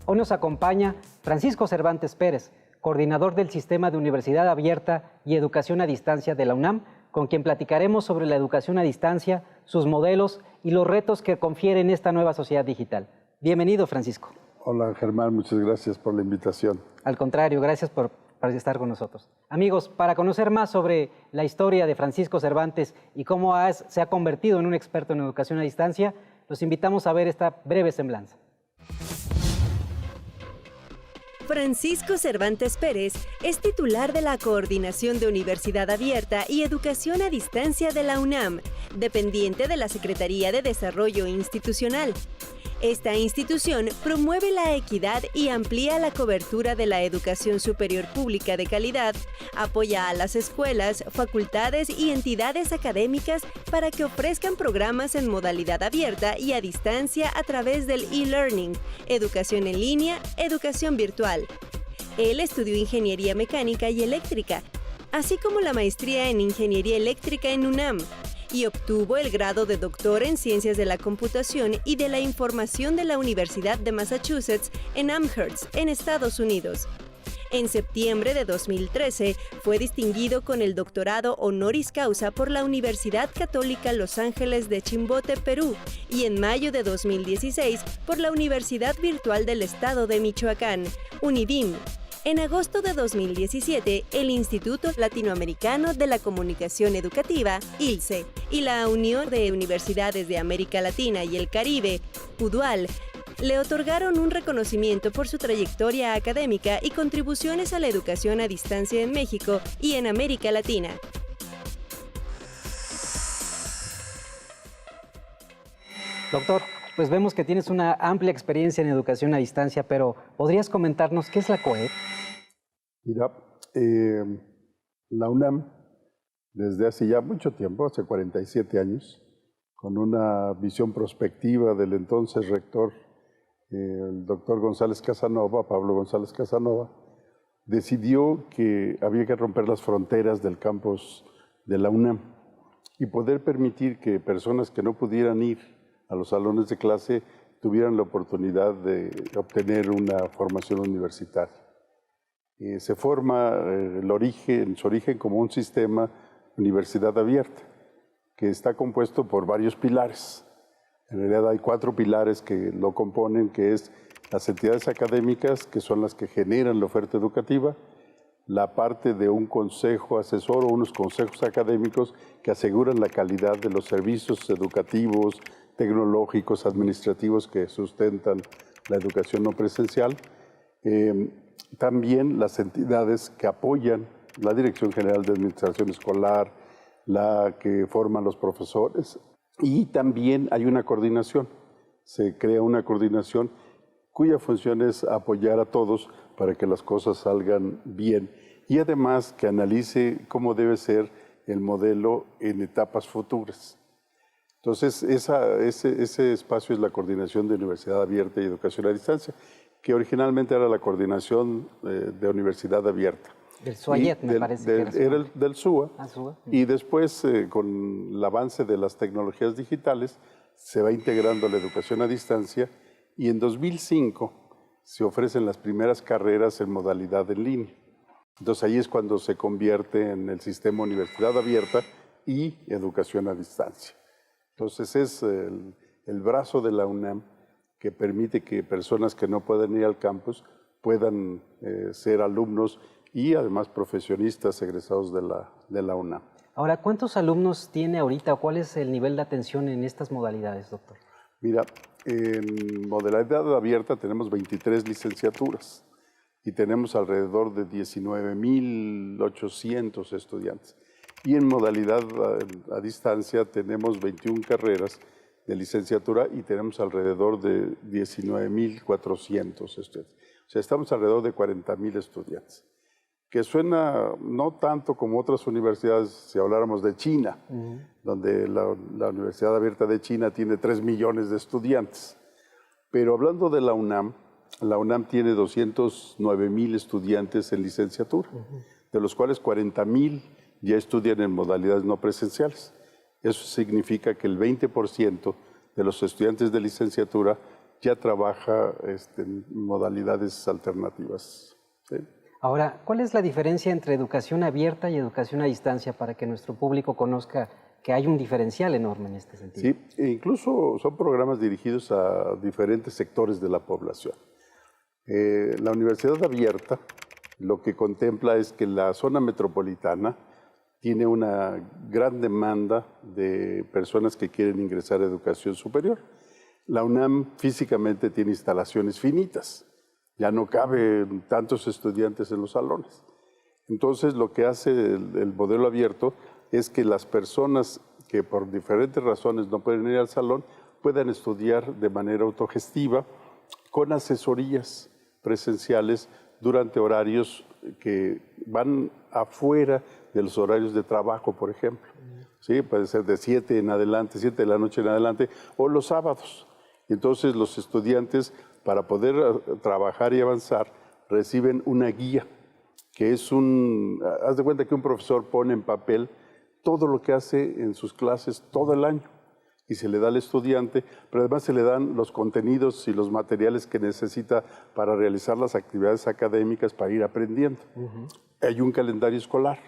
Hoy nos acompaña Francisco Cervantes Pérez, coordinador del Sistema de Universidad Abierta y Educación a Distancia de la UNAM, con quien platicaremos sobre la educación a distancia, sus modelos y los retos que confieren esta nueva sociedad digital. Bienvenido, Francisco. Hola, Germán, muchas gracias por la invitación. Al contrario, gracias por estar con nosotros. Amigos, para conocer más sobre la historia de Francisco Cervantes y cómo se ha convertido en un experto en educación a distancia, los invitamos a ver esta breve semblanza. Francisco Cervantes Pérez es titular de la Coordinación de Universidad Abierta y Educación a Distancia de la UNAM, dependiente de la Secretaría de Desarrollo Institucional. Esta institución promueve la equidad y amplía la cobertura de la educación superior pública de calidad, apoya a las escuelas, facultades y entidades académicas para que ofrezcan programas en modalidad abierta y a distancia a través del e-learning, educación en línea, educación virtual. Él estudió Ingeniería Mecánica y Eléctrica, así como la maestría en Ingeniería Eléctrica en UNAM, y obtuvo el grado de doctor en Ciencias de la Computación y de la Información de la Universidad de Massachusetts en Amherst, en Estados Unidos. En septiembre de 2013 fue distinguido con el doctorado honoris causa por la Universidad Católica Los Ángeles de Chimbote, Perú, y en mayo de 2016 por la Universidad Virtual del Estado de Michoacán, UNIVIM. En agosto de 2017, el Instituto Latinoamericano de la Comunicación Educativa, ILCE, y la Unión de Universidades de América Latina y el Caribe, UDUAL, le otorgaron un reconocimiento por su trayectoria académica y contribuciones a la educación a distancia en México y en América Latina. Doctor, pues vemos que tienes una amplia experiencia en educación a distancia, pero ¿podrías comentarnos qué es la COED? Mira, la UNAM, desde hace ya mucho tiempo, hace 47 años, con una visión prospectiva del entonces rector, el doctor González Casanova, Pablo González Casanova, decidió que había que romper las fronteras del campus de la UNAM y poder permitir que personas que no pudieran ir a los salones de clase tuvieran la oportunidad de obtener una formación universitaria. Se forma su origen como un sistema universidad abierta, que está compuesto por varios pilares. En realidad hay 4 pilares que lo componen, que es las entidades académicas, que son las que generan la oferta educativa, la parte de un consejo asesor o unos consejos académicos que aseguran la calidad de los servicios educativos, tecnológicos, administrativos que sustentan la educación no presencial. También las entidades que apoyan la Dirección General de Administración Escolar, la que forman los profesores, y también hay una coordinación. Se crea una coordinación cuya función es apoyar a todos para que las cosas salgan bien y además que analice cómo debe ser el modelo en etapas futuras. Entonces, ese espacio es la Coordinación de Universidad Abierta y Educación a Distancia, que originalmente era la Coordinación de Universidad Abierta. Del SUAYET, me parece que era del SUA. SUA. Y después, con el avance de las tecnologías digitales, se va integrando la educación a distancia y en 2005 se ofrecen las primeras carreras en modalidad en línea. Entonces, ahí es cuando se convierte en el sistema Universidad Abierta y Educación a Distancia. Entonces, es el brazo de la UNAM que permite que personas que no pueden ir al campus puedan ser alumnos y además profesionistas egresados de la UNAM. Ahora, ¿cuántos alumnos tiene ahorita o cuál es el nivel de atención en estas modalidades, doctor? Mira, en modalidad abierta tenemos 23 licenciaturas y tenemos alrededor de 19,800 estudiantes. Y en modalidad a distancia tenemos 21 carreras de licenciatura y tenemos alrededor de 19,400 estudiantes. O sea, estamos alrededor de 40,000 estudiantes. que suena no tanto como otras universidades, si habláramos de China, donde la Universidad Abierta de China tiene 3 millones de estudiantes. Pero hablando de la UNAM tiene 209,000 estudiantes en licenciatura, de los cuales 40,000 ya estudian en modalidades no presenciales. Eso significa que el 20% de los estudiantes de licenciatura ya trabaja en modalidades alternativas. ¿Sí? Ahora, ¿cuál es la diferencia entre educación abierta y educación a distancia para que nuestro público conozca que hay un diferencial enorme en este sentido? Sí, e incluso son programas dirigidos a diferentes sectores de la población. La Universidad Abierta lo que contempla es que la zona metropolitana tiene una gran demanda de personas que quieren ingresar a educación superior. La UNAM físicamente tiene instalaciones finitas, ya no caben tantos estudiantes en los salones. Entonces, lo que hace el modelo abierto es que las personas que por diferentes razones no pueden ir al salón puedan estudiar de manera autogestiva con asesorías presenciales durante horarios que van afuera de los horarios de trabajo, por ejemplo. ¿Sí? Puede ser de 7 en adelante, 7 de la noche en adelante, o los sábados. Entonces, los estudiantes, para poder trabajar y avanzar, reciben una guía, que es haz de cuenta que un profesor pone en papel todo lo que hace en sus clases todo el año y se le da al estudiante, pero además se le dan los contenidos y los materiales que necesita para realizar las actividades académicas para ir aprendiendo. Hay un calendario escolar,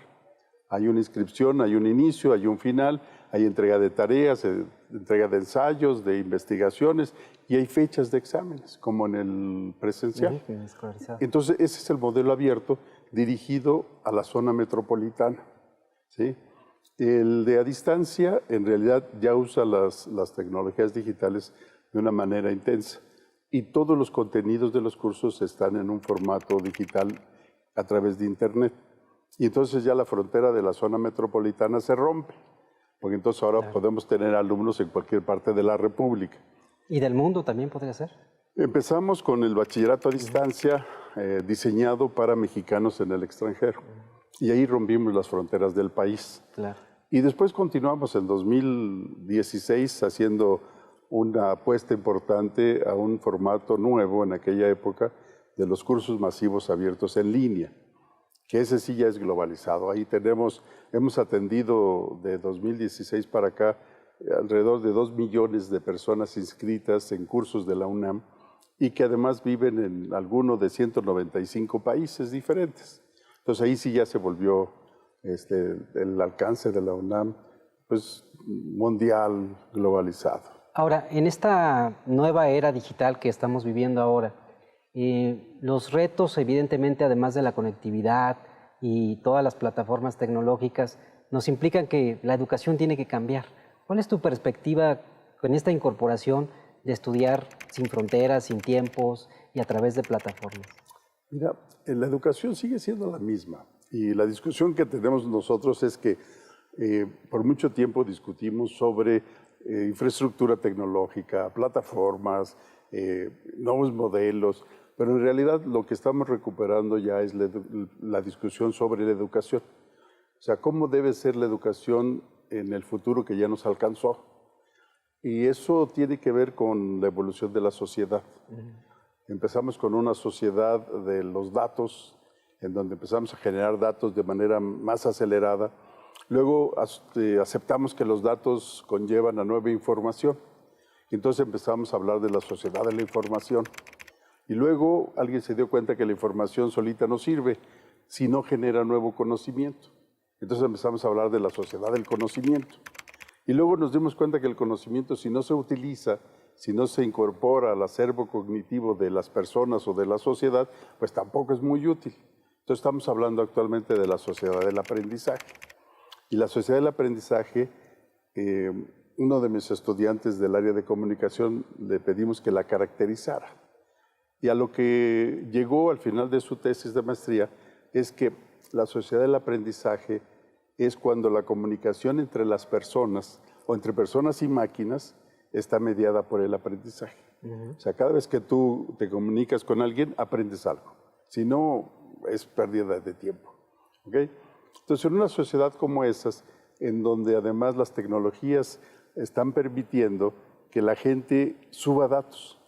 hay una inscripción, hay un inicio, hay un final, hay entrega de tareas, entrega de ensayos, de investigaciones y hay fechas de exámenes, como en el presencial. Entonces, ese es el modelo abierto dirigido a la zona metropolitana, ¿sí? El de a distancia, en realidad, ya usa las tecnologías digitales de una manera intensa y todos los contenidos de los cursos están en un formato digital a través de Internet. Y entonces ya la frontera de la zona metropolitana se rompe, porque entonces ahora podemos tener alumnos en cualquier parte de la República. ¿Y del mundo también podría ser? Empezamos con el bachillerato a distancia diseñado para mexicanos en el extranjero. Y ahí rompimos las fronteras del país. Claro. Y después continuamos en 2016 haciendo una apuesta importante a un formato nuevo en aquella época de los cursos masivos abiertos en línea, que ese sí ya es globalizado. Ahí hemos atendido de 2016 para acá alrededor de 2 millones de personas inscritas en cursos de la UNAM y que además viven en alguno de 195 países diferentes. Entonces ahí sí ya se volvió el alcance de la UNAM pues, mundial, globalizado. Ahora, en esta nueva era digital que estamos viviendo ahora, los retos, evidentemente, además de la conectividad y todas las plataformas tecnológicas, nos implican que la educación tiene que cambiar. ¿Cuál es tu perspectiva con esta incorporación de estudiar sin fronteras, sin tiempos y a través de plataformas? Mira, la educación sigue siendo la misma y la discusión que tenemos nosotros es que por mucho tiempo discutimos sobre infraestructura tecnológica, plataformas, nuevos modelos, pero en realidad lo que estamos recuperando ya es la discusión sobre la educación. O sea, ¿cómo debe ser la educación en el futuro que ya nos alcanzó? Y eso tiene que ver con la evolución de la sociedad. Empezamos con una sociedad de los datos, en donde empezamos a generar datos de manera más acelerada. Luego aceptamos que los datos conllevan a nueva información. Entonces empezamos a hablar de la sociedad de la información. Y luego alguien se dio cuenta que la información solita no sirve si no genera nuevo conocimiento. Entonces empezamos a hablar de la sociedad del conocimiento. Y luego nos dimos cuenta que el conocimiento, si no se utiliza, si no se incorpora al acervo cognitivo de las personas o de la sociedad, pues tampoco es muy útil. Entonces estamos hablando actualmente de la sociedad del aprendizaje. Y la sociedad del aprendizaje, uno de mis estudiantes del área de comunicación le pedimos que la caracterizara. Y a lo que llegó al final de su tesis de maestría es que la sociedad del aprendizaje es cuando la comunicación entre las personas o entre personas y máquinas está mediada por el aprendizaje. O sea, cada vez que tú te comunicas con alguien, aprendes algo. Si no, es pérdida de tiempo. ¿Ok? Entonces, en una sociedad como esas, en donde además las tecnologías están permitiendo que la gente suba datos.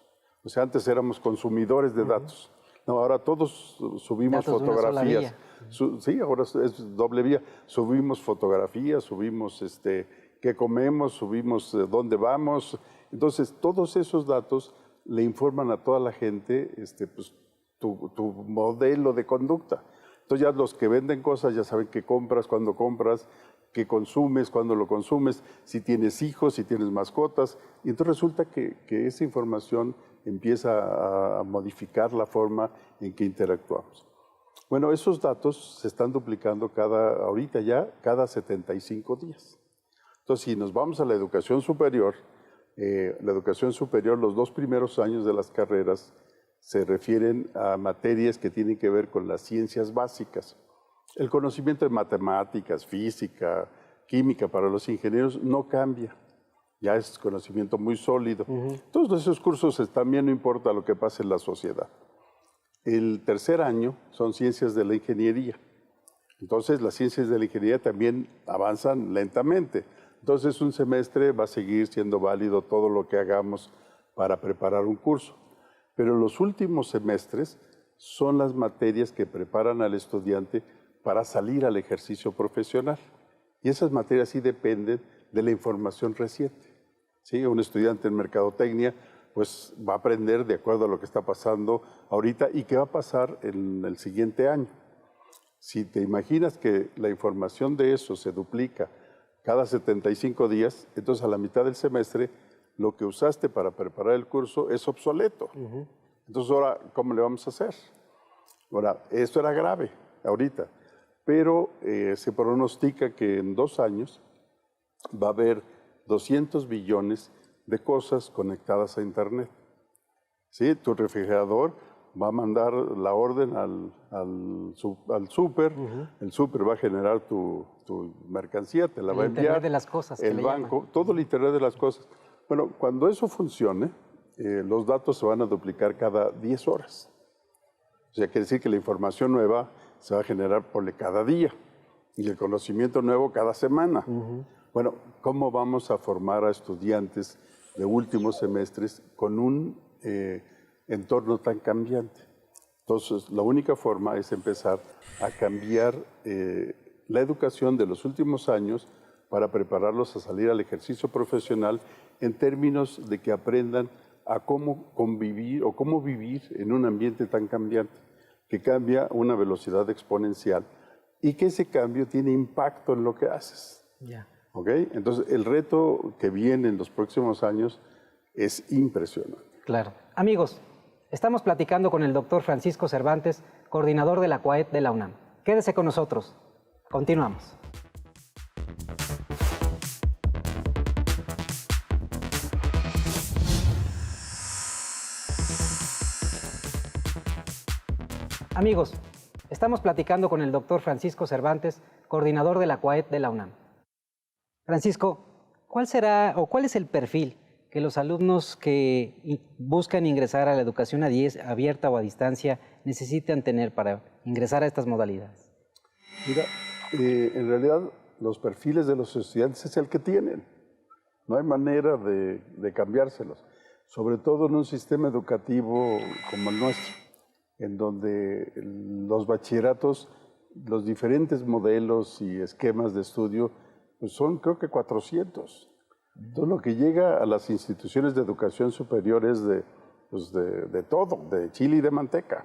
O sea, antes éramos consumidores de datos. No, ahora todos subimos Datos de una sola fotografías. vía. Sí, ahora es doble vía. Subimos fotografías, subimos qué comemos, subimos dónde vamos. Entonces, todos esos datos le informan a toda la gente pues, tu modelo de conducta. Entonces ya los que venden cosas ya saben qué compras, cuándo compras, qué consumes, cuándo lo consumes, si tienes hijos, si tienes mascotas. Y entonces resulta que esa información empieza a modificar la forma en que interactuamos. Bueno, esos datos se están duplicando ahorita ya cada 75 días. Entonces, si nos vamos a la educación superior, los 2 primeros años de las carreras se refieren a materias que tienen que ver con las ciencias básicas. El conocimiento de matemáticas, física, química para los ingenieros no cambia. Ya es conocimiento muy sólido. Todos esos cursos también no importa lo que pase en la sociedad. El tercer año son ciencias de la ingeniería. Entonces, las ciencias de la ingeniería también avanzan lentamente. Entonces, un semestre va a seguir siendo válido todo lo que hagamos para preparar un curso. Pero los últimos semestres son las materias que preparan al estudiante para salir al ejercicio profesional. Y esas materias sí dependen de la información reciente. ¿Sí? Un estudiante en mercadotecnia pues, va a aprender de acuerdo a lo que está pasando ahorita y qué va a pasar en el siguiente año. Si te imaginas que la información de eso se duplica cada 75 días, entonces a la mitad del semestre lo que usaste para preparar el curso es obsoleto. Entonces, ahora, ¿cómo le vamos a hacer? Ahora, esto era grave ahorita, pero se pronostica que en 2 años va a haber 200 billones de cosas conectadas a Internet. ¿Sí? Tu refrigerador va a mandar la orden al súper, el súper va a generar tu mercancía, te la va a enviar. El Internet de las cosas. El banco, todo el Internet de las cosas. Bueno, cuando eso funcione, los datos se van a duplicar cada 10 horas. O sea, quiere decir que la información nueva se va a generar por cada día y el conocimiento nuevo cada semana. Bueno, ¿cómo vamos a formar a estudiantes de últimos semestres con un entorno tan cambiante? Entonces, la única forma es empezar a cambiar la educación de los últimos años para prepararlos a salir al ejercicio profesional en términos de que aprendan a cómo convivir o cómo vivir en un ambiente tan cambiante, que cambia a una velocidad exponencial y que ese cambio tiene impacto en lo que haces. ¿Ok? Entonces, el reto que viene en los próximos años es impresionante. Claro. Amigos, estamos platicando con el doctor Francisco Cervantes, coordinador de la CUAED de la UNAM. Quédese con nosotros. Continuamos. Amigos, estamos platicando con el doctor Francisco Cervantes, coordinador de la CUAED de la UNAM. Francisco, ¿cuál es el perfil que los alumnos que buscan ingresar a la educación abierta o a distancia necesitan tener para ingresar a estas modalidades? Mira, en realidad los perfiles de los estudiantes es el que tienen. No hay manera de cambiárselos, sobre todo en un sistema educativo como el nuestro, en donde los bachilleratos, los diferentes modelos y esquemas de estudio, pues son creo que 400. Todo lo que llega a las instituciones de educación superior es de todo, de chile y de manteca,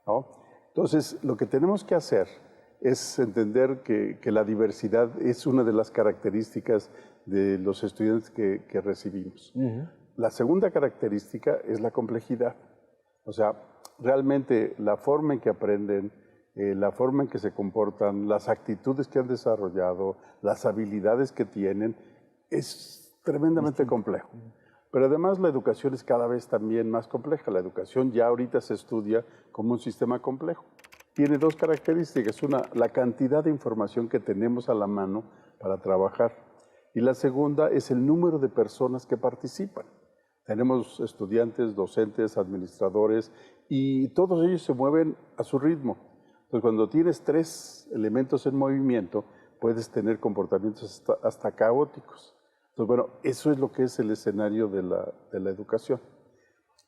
¿no? Entonces, lo que tenemos que hacer es entender que la diversidad es una de las características de los estudiantes que recibimos. La segunda característica es la complejidad. O sea, realmente la forma en que aprenden, la forma en que se comportan, las actitudes que han desarrollado, las habilidades que tienen, es tremendamente complejo. Pero además la educación es cada vez también más compleja. La educación ya ahorita se estudia como un sistema complejo. Tiene 2 características. Una, la cantidad de información que tenemos a la mano para trabajar. Y la segunda es el número de personas que participan. Tenemos estudiantes, docentes, administradores, y todos ellos se mueven a su ritmo. Entonces, cuando tienes 3 elementos en movimiento, puedes tener comportamientos hasta caóticos. Entonces, bueno, eso es lo que es el escenario de la educación.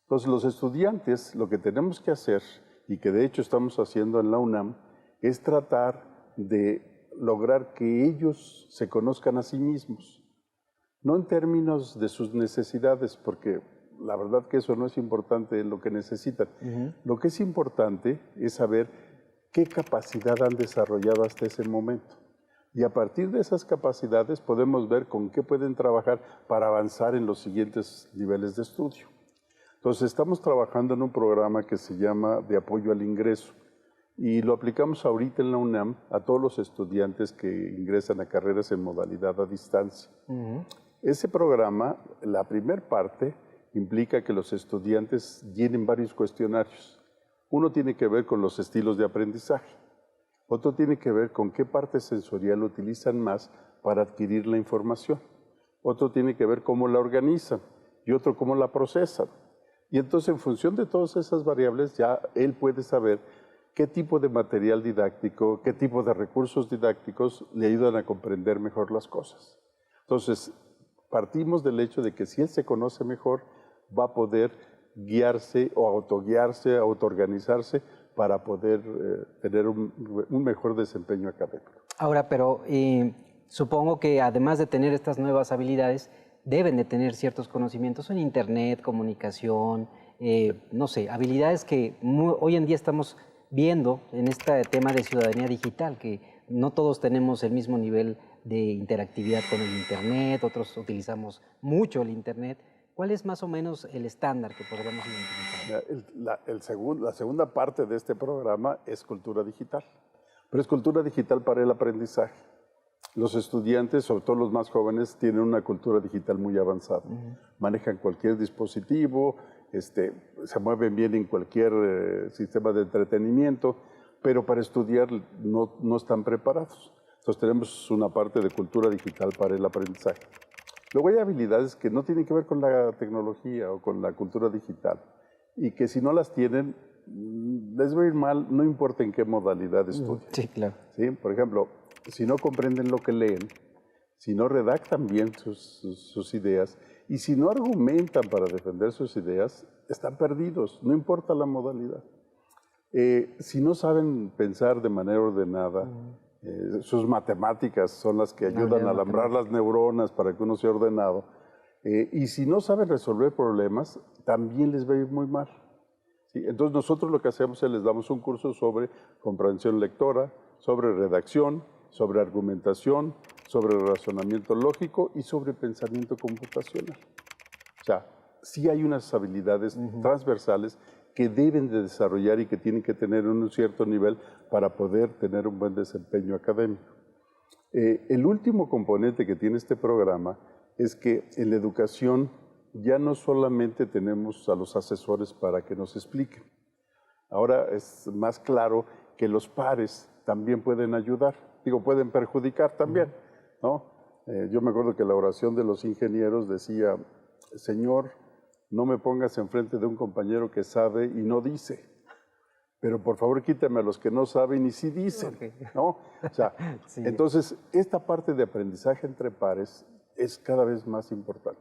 Entonces, los estudiantes, lo que tenemos que hacer, y que de hecho estamos haciendo en la UNAM, es tratar de lograr que ellos se conozcan a sí mismos. No en términos de sus necesidades, porque la verdad que eso no es importante en lo que necesitan. Lo que es importante es saber qué capacidad han desarrollado hasta ese momento. Y a partir de esas capacidades podemos ver con qué pueden trabajar para avanzar en los siguientes niveles de estudio. Entonces, estamos trabajando en un programa que se llama de apoyo al ingreso y lo aplicamos ahorita en la UNAM a todos los estudiantes que ingresan a carreras en modalidad a distancia. Ese programa, la primera parte, implica que los estudiantes llenen varios cuestionarios. Uno tiene que ver con los estilos de aprendizaje, otro tiene que ver con qué parte sensorial utilizan más para adquirir la información, otro tiene que ver cómo la organizan y otro cómo la procesan. Y entonces, en función de todas esas variables, ya él puede saber qué tipo de material didáctico, qué tipo de recursos didácticos le ayudan a comprender mejor las cosas. Entonces, partimos del hecho de que si él se conoce mejor, va a poder guiarse o autoguiarse, autoorganizarse para poder tener un mejor desempeño académico. Ahora, pero supongo que además de tener estas nuevas habilidades, deben de tener ciertos conocimientos en Internet, comunicación, no sé, habilidades que hoy en día estamos viendo en este tema de ciudadanía digital, que no todos tenemos el mismo nivel de interactividad con el Internet, otros utilizamos mucho el Internet. ¿Cuál es más o menos el estándar que podríamos identificar? La segunda parte de este programa es cultura digital, pero es cultura digital para el aprendizaje. Los estudiantes, sobre todo los más jóvenes, tienen una cultura digital muy avanzada. Manejan cualquier dispositivo, se mueven bien en cualquier sistema de entretenimiento, pero para estudiar no están preparados. Entonces tenemos una parte de cultura digital para el aprendizaje. Luego hay habilidades que no tienen que ver con la tecnología o con la cultura digital y que si no las tienen, les va a ir mal, no importa en qué modalidad estudien. Sí, claro. ¿Sí? Por ejemplo, si no comprenden lo que leen, si no redactan bien sus ideas y si no argumentan para defender sus ideas, están perdidos, no importa la modalidad. Si no saben pensar de manera ordenada, sus matemáticas son las que ayudan a alambrar las neuronas para que uno sea ordenado, y si no saben resolver problemas, también les va a ir muy mal. ¿Sí? Entonces nosotros lo que hacemos es les damos un curso sobre comprensión lectora, sobre redacción, sobre argumentación, sobre razonamiento lógico y sobre pensamiento computacional. O sea, sí hay unas habilidades transversales que deben de desarrollar y que tienen que tener un cierto nivel para poder tener un buen desempeño académico. El último componente que tiene este programa es que en la educación ya no solamente tenemos a los asesores para que nos expliquen. Ahora es más claro que los pares también pueden ayudar, pueden perjudicar también, ¿no? Yo me acuerdo que la oración de los ingenieros decía, Señor, no me pongas enfrente de un compañero que sabe y no dice, pero por favor quítame a los que no saben y sí dicen, ¿no? O sea, sí. Entonces, esta parte de aprendizaje entre pares es cada vez más importante.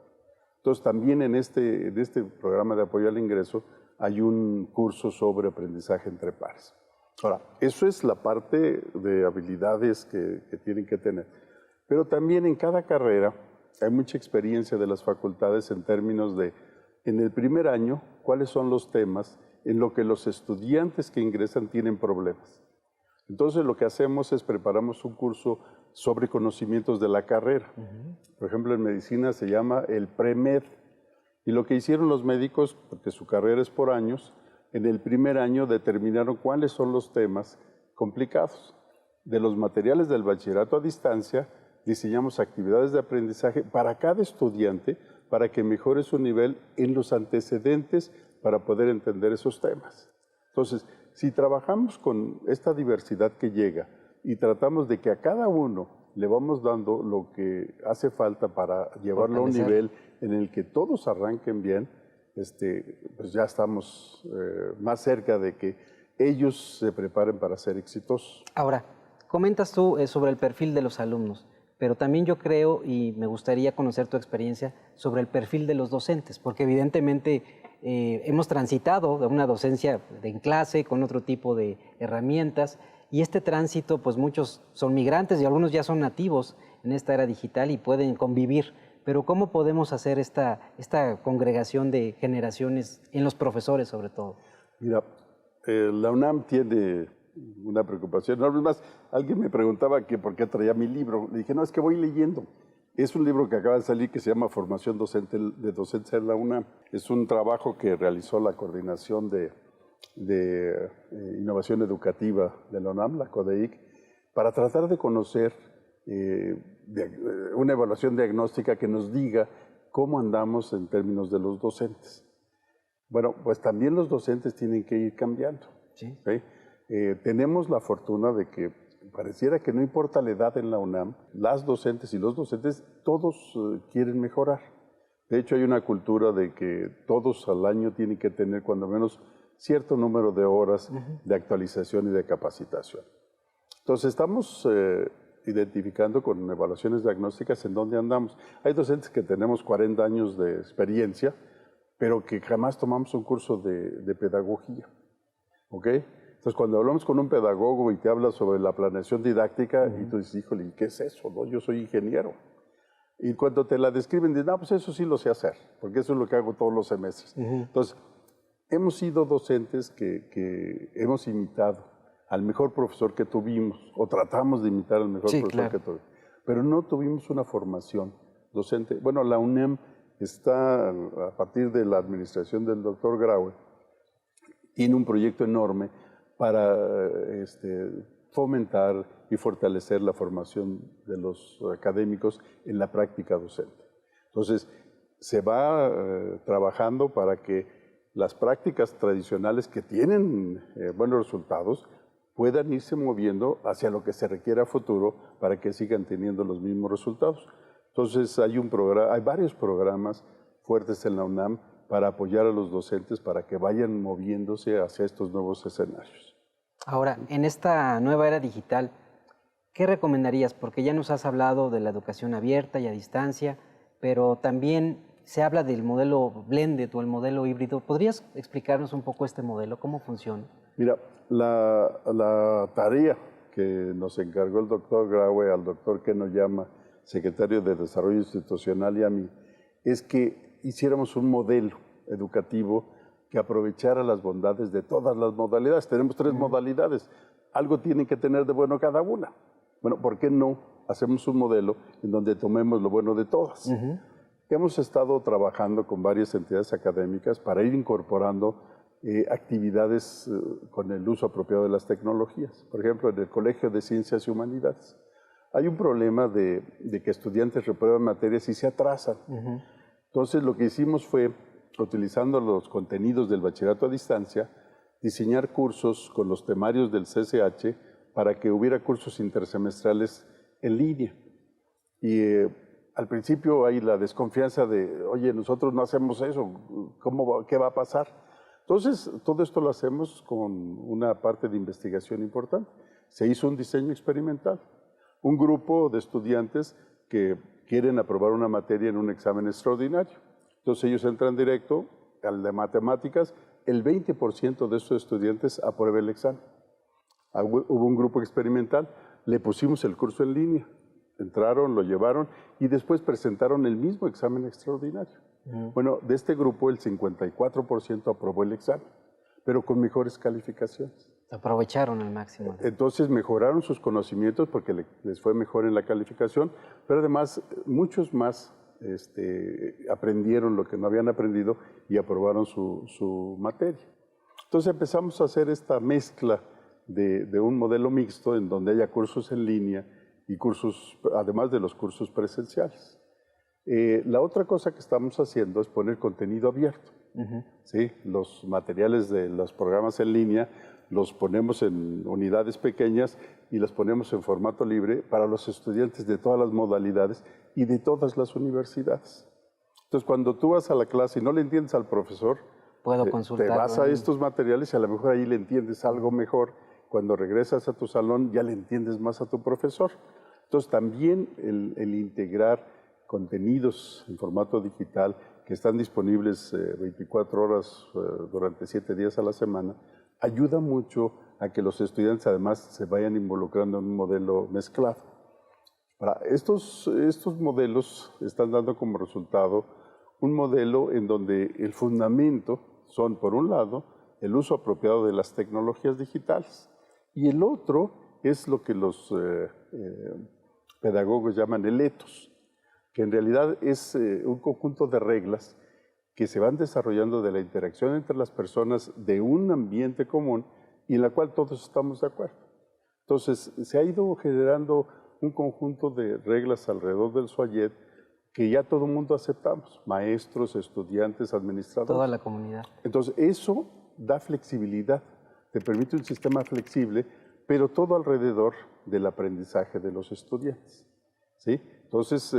Entonces, también en este programa de apoyo al ingreso hay un curso sobre aprendizaje entre pares. Ahora, eso es la parte de habilidades que tienen que tener. Pero también en cada carrera hay mucha experiencia de las facultades en términos de, en el primer año, cuáles son los temas en lo que los estudiantes que ingresan tienen problemas. Entonces, lo que hacemos es preparamos un curso sobre conocimientos de la carrera. Por ejemplo, en medicina se llama el pre-med. Y lo que hicieron los médicos, porque su carrera es por años, en el primer año determinaron cuáles son los temas complicados. De los materiales del bachillerato a distancia, diseñamos actividades de aprendizaje para cada estudiante para que mejore su nivel en los antecedentes para poder entender esos temas. Entonces, si trabajamos con esta diversidad que llega y tratamos de que a cada uno le vamos dando lo que hace falta para llevarlo a un nivel en el que todos arranquen bien, pues ya estamos más cerca de que ellos se preparen para ser exitosos. Ahora, comentas tú sobre el perfil de los alumnos, pero también yo creo, y me gustaría conocer tu experiencia, sobre el perfil de los docentes, porque evidentemente hemos transitado de una docencia en clase con otro tipo de herramientas, y este tránsito, pues muchos son migrantes y algunos ya son nativos en esta era digital y pueden convivir. Pero ¿cómo podemos hacer esta congregación de generaciones en los profesores sobre todo? Mira, la UNAM tiene una preocupación. No, más, alguien me preguntaba que por qué traía mi libro. Le dije, no, es que voy leyendo. Es un libro que acaba de salir que se llama Formación Docente de Docencia en la UNAM. Es un trabajo que realizó la Coordinación de Innovación Educativa de la UNAM, la CODEIC, para tratar de conocer una evaluación diagnóstica que nos diga cómo andamos en términos de los docentes. Bueno, pues también los docentes tienen que ir cambiando. Sí. ¿Sí? Tenemos la fortuna de que pareciera que no importa la edad en la UNAM, las docentes y los docentes todos quieren mejorar. De hecho, hay una cultura de que todos al año tienen que tener cuando menos cierto número de horas de actualización y de capacitación. Entonces, estamos identificando con evaluaciones diagnósticas en dónde andamos. Hay docentes que tenemos 40 años de experiencia, pero que jamás tomamos un curso de pedagogía. ¿Ok? Entonces, cuando hablamos con un pedagogo y te habla sobre la planeación didáctica, y tú dices, híjole, ¿qué es eso? ¿No? Yo soy ingeniero. Y cuando te la describen, dices, no, pues eso sí lo sé hacer, porque eso es lo que hago todos los semestres. Entonces, hemos sido docentes que hemos imitado al mejor profesor que tuvimos, o tratamos de imitar al mejor profesor que tuvimos, pero no tuvimos una formación docente. Bueno, la UNAM está, a partir de la administración del doctor Graue, tiene un proyecto enorme para fomentar y fortalecer la formación de los académicos en la práctica docente. Entonces, se va trabajando para que las prácticas tradicionales que tienen buenos resultados puedan irse moviendo hacia lo que se requiere a futuro para que sigan teniendo los mismos resultados. Entonces, hay varios programas fuertes en la UNAM para apoyar a los docentes para que vayan moviéndose hacia estos nuevos escenarios. Ahora, en esta nueva era digital, ¿qué recomendarías? Porque ya nos has hablado de la educación abierta y a distancia, pero también se habla del modelo blended o el modelo híbrido. ¿Podrías explicarnos un poco este modelo? ¿Cómo funciona? Mira, la tarea que nos encargó el doctor Graue al doctor Ken Oyama, secretario de Desarrollo Institucional, y a mí, es que hiciéramos un modelo educativo que aprovechara las bondades de todas las modalidades. Tenemos 3 modalidades. Algo tiene que tener de bueno cada una. Bueno, ¿por qué no hacemos un modelo en donde tomemos lo bueno de todas? Hemos estado trabajando con varias entidades académicas para ir incorporando actividades con el uso apropiado de las tecnologías. Por ejemplo, en el Colegio de Ciencias y Humanidades. Hay un problema de que estudiantes reprueban materias y se atrasan. Entonces, lo que hicimos fue, utilizando los contenidos del bachillerato a distancia, diseñar cursos con los temarios del CCH para que hubiera cursos intersemestrales en línea. Y al principio hay la desconfianza de, oye, nosotros no hacemos eso, ¿qué va a pasar? Entonces, todo esto lo hacemos con una parte de investigación importante. Se hizo un diseño experimental. Un grupo de estudiantes que quieren aprobar una materia en un examen extraordinario. Entonces ellos entran directo al de matemáticas, el 20% de esos estudiantes aprueba el examen. Hubo un grupo experimental, le pusimos el curso en línea, entraron, lo llevaron y después presentaron el mismo examen extraordinario. Bueno, de este grupo el 54% aprobó el examen, pero con mejores calificaciones. Aprovecharon al máximo. Entonces mejoraron sus conocimientos porque les fue mejor en la calificación, pero además muchos más aprendieron lo que no habían aprendido y aprobaron su materia. Entonces empezamos a hacer esta mezcla de un modelo mixto en donde haya cursos en línea y cursos, además de los cursos presenciales. La otra cosa que estamos haciendo es poner contenido abierto. ¿Sí? Los materiales de los programas en línea los ponemos en unidades pequeñas y los ponemos en formato libre para los estudiantes de todas las modalidades y de todas las universidades. Entonces, cuando tú vas a la clase y no le entiendes al profesor, puedo Te consultar. vas a estos materiales y a lo mejor ahí le entiendes algo mejor. Cuando regresas a tu salón ya le entiendes más a tu profesor. Entonces también el integrar contenidos en formato digital que están disponibles 24 horas durante 7 días a la semana, ayuda mucho a que los estudiantes además se vayan involucrando en un modelo mezclado. Estos modelos están dando como resultado un modelo en donde el fundamento son, por un lado, el uso apropiado de las tecnologías digitales, y el otro es lo que los pedagogos llaman el ethos, que en realidad es un conjunto de reglas que se van desarrollando de la interacción entre las personas de un ambiente común y en la cual todos estamos de acuerdo. Entonces, se ha ido generando un conjunto de reglas alrededor del SUAYED que ya todo el mundo aceptamos, maestros, estudiantes, administradores. Toda la comunidad. Entonces, eso da flexibilidad, te permite un sistema flexible, pero todo alrededor del aprendizaje de los estudiantes, ¿sí? Entonces,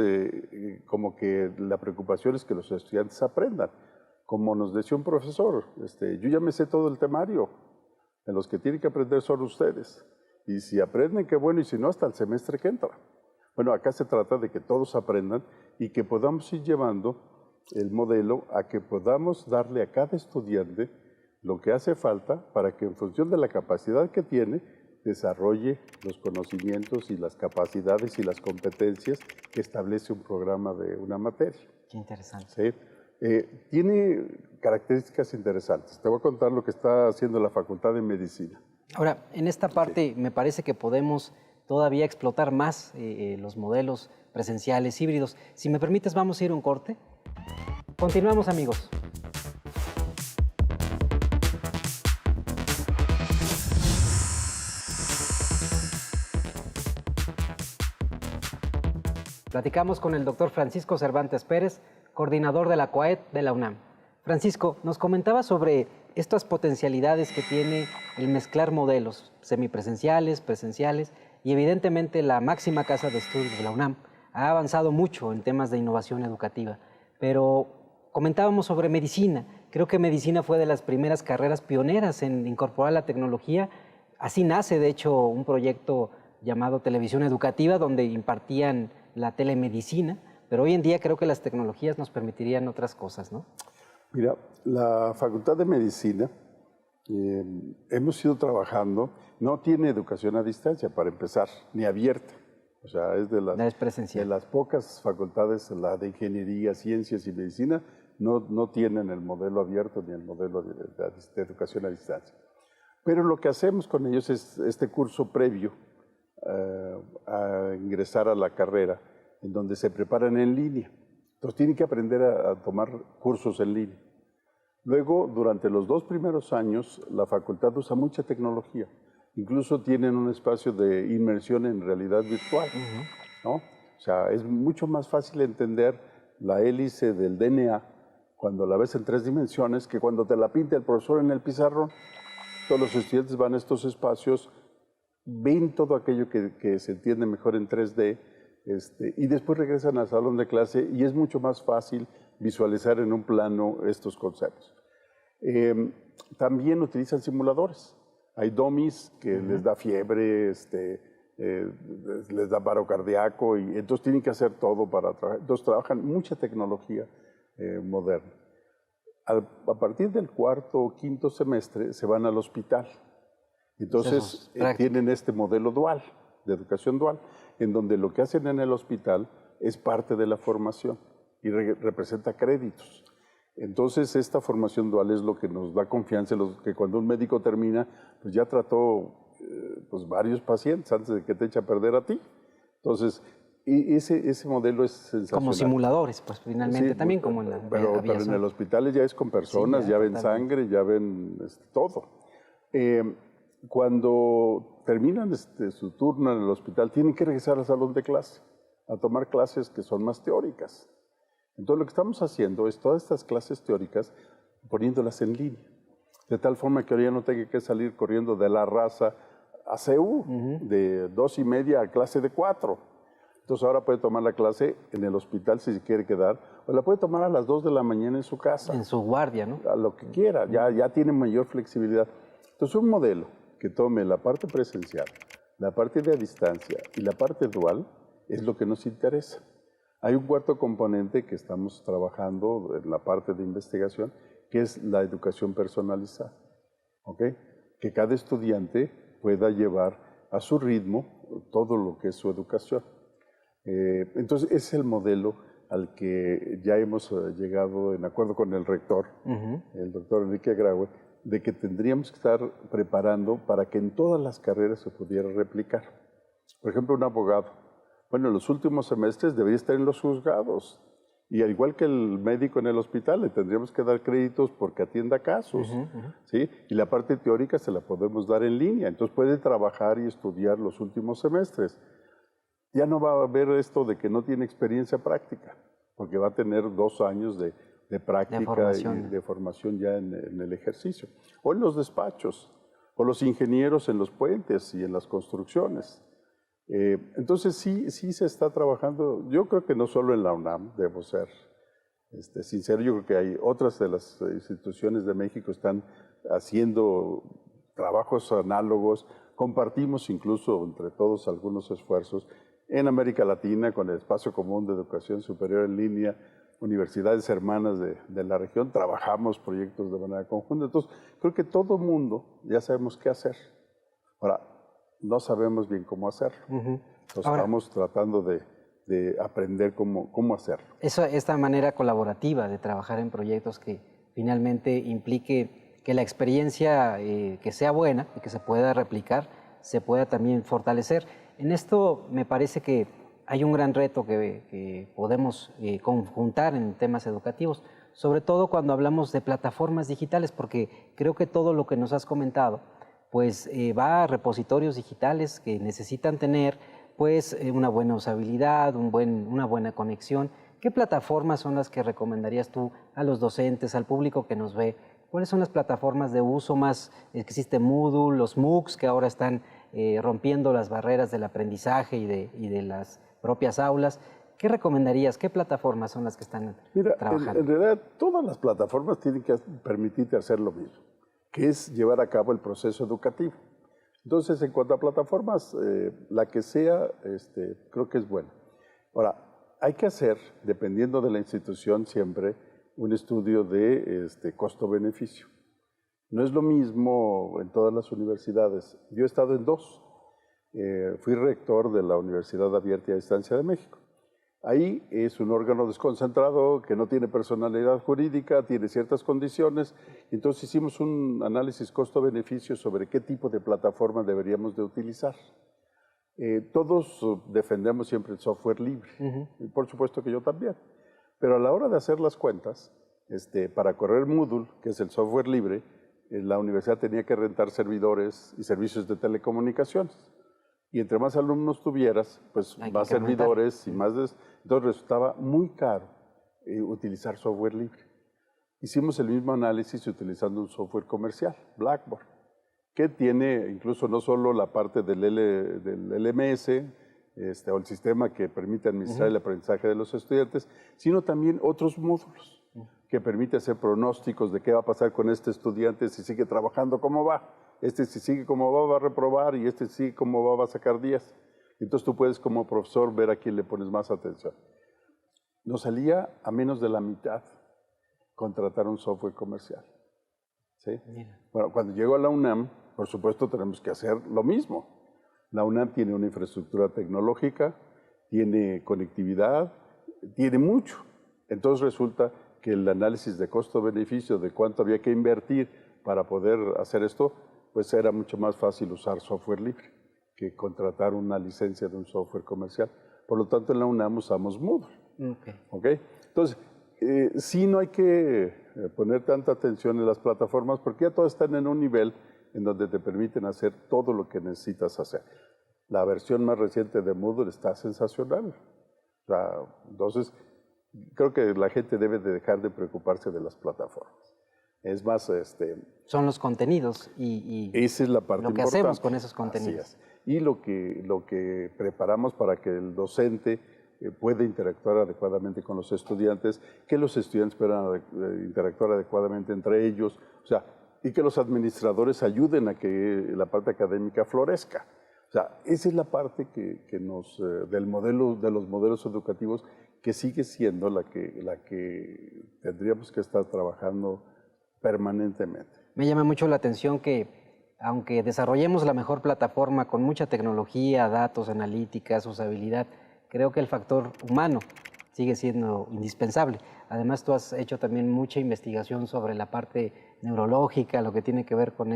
como que la preocupación es que los estudiantes aprendan. Como nos decía un profesor, yo ya me sé todo el temario, en los que tienen que aprender son ustedes. Y si aprenden, qué bueno, y si no, hasta el semestre que entra. Bueno, acá se trata de que todos aprendan y que podamos ir llevando el modelo a que podamos darle a cada estudiante lo que hace falta para que en función de la capacidad que tiene, desarrolle los conocimientos y las capacidades y las competencias que establece un programa de una materia. Qué interesante. ¿Sí? Tiene características interesantes. Te voy a contar lo que está haciendo la Facultad de Medicina. Ahora, en esta parte me parece que podemos todavía explotar más los modelos presenciales, híbridos. Si me permites, vamos a ir a un corte. Continuamos, amigos. Platicamos con el doctor Francisco Cervantes Pérez, coordinador de la COAED de la UNAM. Francisco, nos comentaba sobre estas potencialidades que tiene el mezclar modelos semipresenciales, presenciales, y evidentemente la máxima casa de estudios de la UNAM ha avanzado mucho en temas de innovación educativa. Pero comentábamos sobre medicina. Creo que medicina fue de las primeras carreras pioneras en incorporar la tecnología. Así nace, de hecho, un proyecto llamado Televisión Educativa, donde impartían la telemedicina, pero hoy en día creo que las tecnologías nos permitirían otras cosas, ¿no? Mira, la Facultad de Medicina hemos ido trabajando, no tiene educación a distancia para empezar, ni abierta. O sea, es de las pocas facultades, la de Ingeniería, Ciencias y Medicina, no tienen el modelo abierto ni el modelo de educación a distancia. Pero lo que hacemos con ellos es este curso previo a ingresar a la carrera, en donde se preparan en línea. Entonces tienen que aprender a tomar cursos en línea. Luego, durante los 2 primeros años, la facultad usa mucha tecnología. Incluso tienen un espacio de inmersión en realidad virtual, ¿no? O sea, es mucho más fácil entender la hélice del DNA cuando la ves en 3 dimensiones que cuando te la pinta el profesor en el pizarrón. Todos los estudiantes van a estos espacios, ven todo aquello que se entiende mejor en 3D, y después regresan al salón de clase y es mucho más fácil visualizar en un plano estos conceptos. También utilizan simuladores. Hay dummies que les da fiebre, les da paro cardíaco, y entonces tienen que hacer todo para trabajar. Entonces trabajan mucha tecnología moderna. A partir del 4º o 5º semestre se van al hospital. Entonces tienen este modelo dual, de educación dual, en donde lo que hacen en el hospital es parte de la formación y representa créditos. Entonces esta formación dual es lo que nos da confianza, que cuando un médico termina, pues ya trató pues varios pacientes antes de que te eche a perder a ti. Entonces ese modelo es sensacional. Como simuladores, pues finalmente, sí, también como en la pero en el hospital ya es con personas, sí, ya ven sangre, ya ven todo. Cuando terminan su turno en el hospital, tienen que regresar al salón de clase, a tomar clases que son más teóricas. Entonces lo que estamos haciendo es todas estas clases teóricas poniéndolas en línea, de tal forma que ahora ya no tenga que salir corriendo de La Raza a CEU, de 2:30 a clase de 4. Entonces ahora puede tomar la clase en el hospital si se quiere quedar, o la puede tomar a las 2 de la mañana en su casa. En su guardia, ¿no? A lo que quiera, ya tiene mayor flexibilidad. Entonces un modelo que tome la parte presencial, la parte de a distancia y la parte dual es lo que nos interesa. Hay un cuarto componente que estamos trabajando en la parte de investigación, que es la educación personalizada. ¿Ok? Que cada estudiante pueda llevar a su ritmo todo lo que es su educación. Entonces, ese es el modelo al que ya hemos llegado en acuerdo con el rector, el doctor Enrique Graue, de que tendríamos que estar preparando para que en todas las carreras se pudiera replicar. Por ejemplo, un abogado. Bueno, en los últimos semestres debería estar en los juzgados. Y al igual que el médico en el hospital, le tendríamos que dar créditos porque atienda casos. ¿Sí? Y la parte teórica se la podemos dar en línea. Entonces puede trabajar y estudiar los últimos semestres. Ya no va a haber esto de que no tiene experiencia práctica, porque va a tener 2 años de práctica y de formación ya en el ejercicio. O en los despachos, o los ingenieros en los puentes y en las construcciones. Entonces sí se está trabajando, yo creo que no solo en la UNAM, debo ser sincero, yo creo que hay otras de las instituciones de México están haciendo trabajos análogos, compartimos incluso entre todos algunos esfuerzos en América Latina con el Espacio Común de Educación Superior en Línea, universidades hermanas de la región, trabajamos proyectos de manera conjunta, entonces creo que todo mundo ya sabemos qué hacer. Ahora, no sabemos bien cómo hacerlo. Entonces estamos tratando de aprender cómo hacerlo. Esta manera colaborativa de trabajar en proyectos que finalmente implique que la experiencia que sea buena y que se pueda replicar, se pueda también fortalecer. En esto me parece que hay un gran reto que podemos conjuntar en temas educativos, sobre todo cuando hablamos de plataformas digitales, porque creo que todo lo que nos has comentado pues va a repositorios digitales que necesitan tener pues una buena usabilidad, una buena conexión. ¿Qué plataformas son las que recomendarías tú a los docentes, al público que nos ve? ¿Cuáles son las plataformas de uso más? Existe Moodle, los MOOCs que ahora están rompiendo las barreras del aprendizaje y de las propias aulas. ¿Qué recomendarías? ¿Qué plataformas son las que están trabajando? En realidad, todas las plataformas tienen que permitirte hacer lo mismo, que es llevar a cabo el proceso educativo. Entonces, en cuanto a plataformas, la que sea, creo que es buena. Ahora, hay que hacer, dependiendo de la institución siempre, un estudio de costo-beneficio. No es lo mismo en todas las universidades. Yo he estado en 2. Fui rector de la Universidad Abierta y a Distancia de México. Ahí es un órgano desconcentrado que no tiene personalidad jurídica, tiene ciertas condiciones. Entonces hicimos un análisis costo-beneficio sobre qué tipo de plataforma deberíamos de utilizar. Todos defendemos siempre el software libre, y por supuesto que yo también. Pero a la hora de hacer las cuentas, para correr Moodle, que es el software libre, la universidad tenía que rentar servidores y servicios de telecomunicaciones. Y entre más alumnos tuvieras, pues más servidores y más... Entonces resultaba muy caro utilizar software libre. Hicimos el mismo análisis utilizando un software comercial, Blackboard, que tiene incluso no solo la parte del LMS, o el sistema que permite administrar el aprendizaje de los estudiantes, sino también otros módulos que permite hacer pronósticos de qué va a pasar con este estudiante si sigue trabajando, cómo va. Si sigue como va a reprobar, y si sigue como va a sacar 10. Entonces tú puedes como profesor ver a quién le pones más atención. Nos salía a menos de la mitad contratar un software comercial. ¿Sí? Bueno, cuando llego a la UNAM, por supuesto tenemos que hacer lo mismo. La UNAM tiene una infraestructura tecnológica, tiene conectividad, tiene mucho. Entonces resulta que el análisis de costo-beneficio, de cuánto había que invertir para poder hacer esto, pues era mucho más fácil usar software libre que contratar una licencia de un software comercial. Por lo tanto, en la UNAM usamos Moodle. ¿Okay? Entonces, sí no hay que poner tanta atención en las plataformas porque ya todas están en un nivel en donde te permiten hacer todo lo que necesitas hacer. La versión más reciente de Moodle está sensacional. Entonces, creo que la gente debe de dejar de preocuparse de las plataformas. Es más, son los contenidos y esa es la parte lo que importante. hacemos con esos contenidos. Así es. y lo que preparamos para que el docente pueda interactuar adecuadamente con los estudiantes, que los estudiantes puedan interactuar adecuadamente entre ellos, o sea, y que los administradores ayuden a que la parte académica florezca. O sea, esa es la parte de los modelos educativos que sigue siendo la que tendríamos que estar trabajando permanentemente. Me llama mucho la atención que, aunque desarrollemos la mejor plataforma con mucha tecnología, datos, analíticas, usabilidad, creo que el factor humano sigue siendo indispensable. Además, tú has hecho también mucha investigación sobre la parte neurológica, lo que tiene que ver con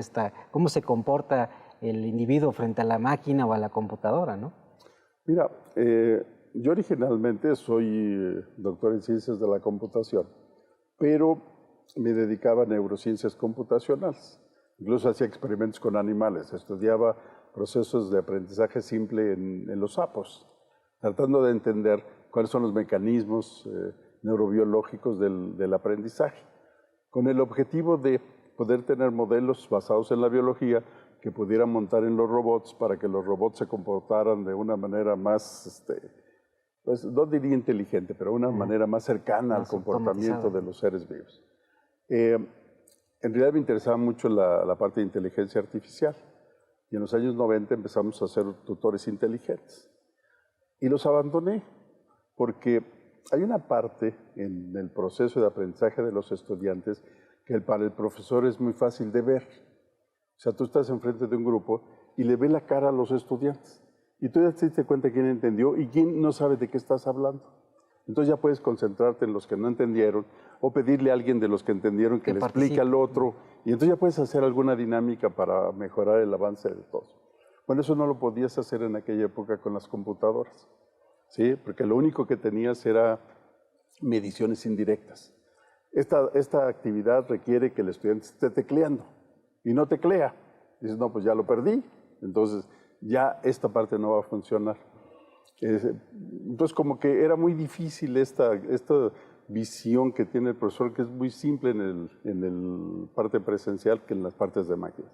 cómo se comporta el individuo frente a la máquina o a la computadora, ¿no? Mira, yo originalmente soy doctor en ciencias de la computación, pero me dedicaba a neurociencias computacionales. Incluso hacía experimentos con animales, estudiaba procesos de aprendizaje simple en los sapos, tratando de entender cuáles son los mecanismos neurobiológicos del aprendizaje, con el objetivo de poder tener modelos basados en la biología que pudieran montar en los robots para que los robots se comportaran de una manera más, pues no diría inteligente, pero una manera más cercana al comportamiento de los seres vivos. En realidad me interesaba mucho la parte de inteligencia artificial y en los años 90 empezamos a hacer tutores inteligentes y los abandoné porque hay una parte en el proceso de aprendizaje de los estudiantes que para el profesor es muy fácil de ver. O sea, tú estás enfrente de un grupo y le ves la cara a los estudiantes y tú ya te diste cuenta quién entendió y quién no sabe de qué estás hablando. Entonces ya puedes concentrarte en los que no entendieron o pedirle a alguien de los que entendieron que le explique al otro y entonces ya puedes hacer alguna dinámica para mejorar el avance de todos. Bueno, eso no lo podías hacer en aquella época con las computadoras, ¿sí? Porque lo único que tenías era mediciones indirectas. Esta actividad requiere que el estudiante esté tecleando y no teclea. Dices, no, pues ya lo perdí, entonces ya esta parte no va a funcionar. Entonces, como que era muy difícil esta visión que tiene el profesor, que es muy simple en el parte presencial que en las partes de máquinas.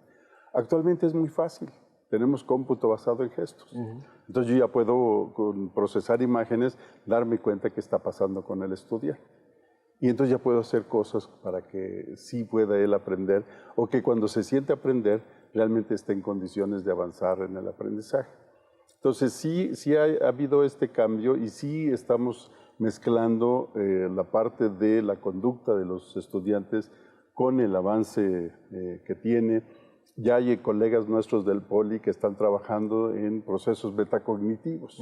Actualmente es muy fácil. Tenemos cómputo basado en gestos. Entonces, yo ya puedo, con procesar imágenes, darme cuenta qué está pasando con el estudiante. Y entonces ya puedo hacer cosas para que sí pueda él aprender o que cuando se siente a aprender realmente esté en condiciones de avanzar en el aprendizaje. Entonces sí ha habido este cambio y sí estamos mezclando la parte de la conducta de los estudiantes con el avance que tiene. Ya hay colegas nuestros del Poli que están trabajando en procesos metacognitivos.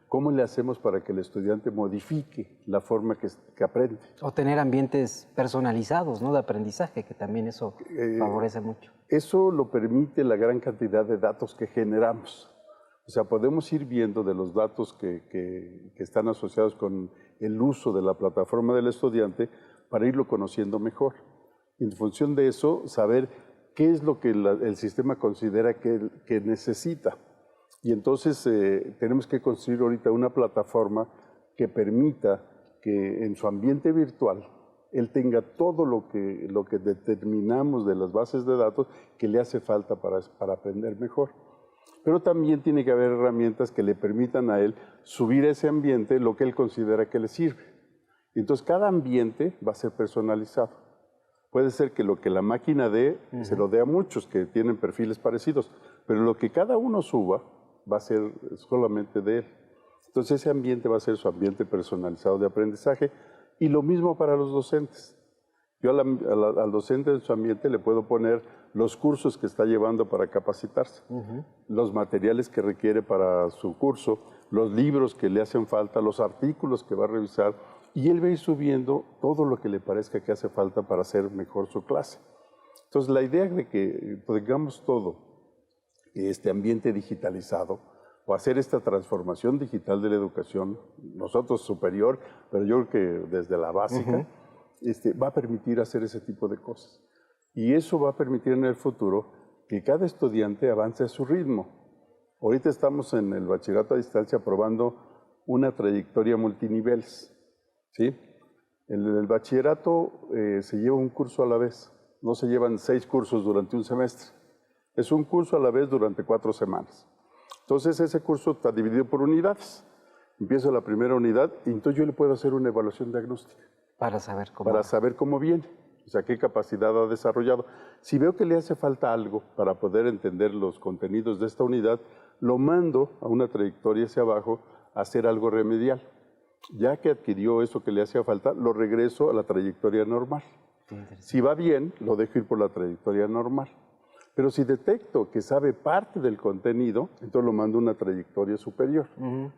¿Cómo le hacemos para que el estudiante modifique la forma que aprende? O tener ambientes personalizados, ¿no?, de aprendizaje, que también eso favorece mucho. Eso lo permite la gran cantidad de datos que generamos. O sea, podemos ir viendo de los datos que están asociados con el uso de la plataforma del estudiante para irlo conociendo mejor. Y en función de eso, saber qué es lo que el sistema considera que necesita. Y entonces tenemos que construir ahorita una plataforma que permita que en su ambiente virtual él tenga todo lo que determinamos de las bases de datos que le hace falta para aprender mejor. Pero también tiene que haber herramientas que le permitan a él subir a ese ambiente lo que él considera que le sirve. Y entonces cada ambiente va a ser personalizado. Puede ser que lo que la máquina dé, se lo dé a muchos que tienen perfiles parecidos, pero lo que cada uno suba va a ser solamente de él. Entonces ese ambiente va a ser su ambiente personalizado de aprendizaje y lo mismo para los docentes. Yo al docente en su ambiente le puedo poner los cursos que está llevando para capacitarse, los materiales que requiere para su curso, los libros que le hacen falta, los artículos que va a revisar y él va a ir subiendo todo lo que le parezca que hace falta para hacer mejor su clase. Entonces la idea de que tengamos todo este ambiente digitalizado o hacer esta transformación digital de la educación, nosotros superior, pero yo creo que desde la básica, va a permitir hacer ese tipo de cosas. Y eso va a permitir en el futuro que cada estudiante avance a su ritmo. Ahorita estamos en el bachillerato a distancia probando una trayectoria multiniveles, ¿sí? En el bachillerato se lleva un curso a la vez, no se llevan 6 cursos durante un semestre. Es un curso a la vez durante 4 semanas. Entonces ese curso está dividido por unidades. Empiezo la primera unidad y entonces yo le puedo hacer una evaluación diagnóstica. Para saber cómo. Para saber cómo viene, o sea, qué capacidad ha desarrollado. Si veo que le hace falta algo para poder entender los contenidos de esta unidad, lo mando a una trayectoria hacia abajo a hacer algo remedial. Ya que adquirió eso que le hacía falta, lo regreso a la trayectoria normal. Si va bien, lo dejo ir por la trayectoria normal. Pero si detecto que sabe parte del contenido, entonces lo mando a una trayectoria superior.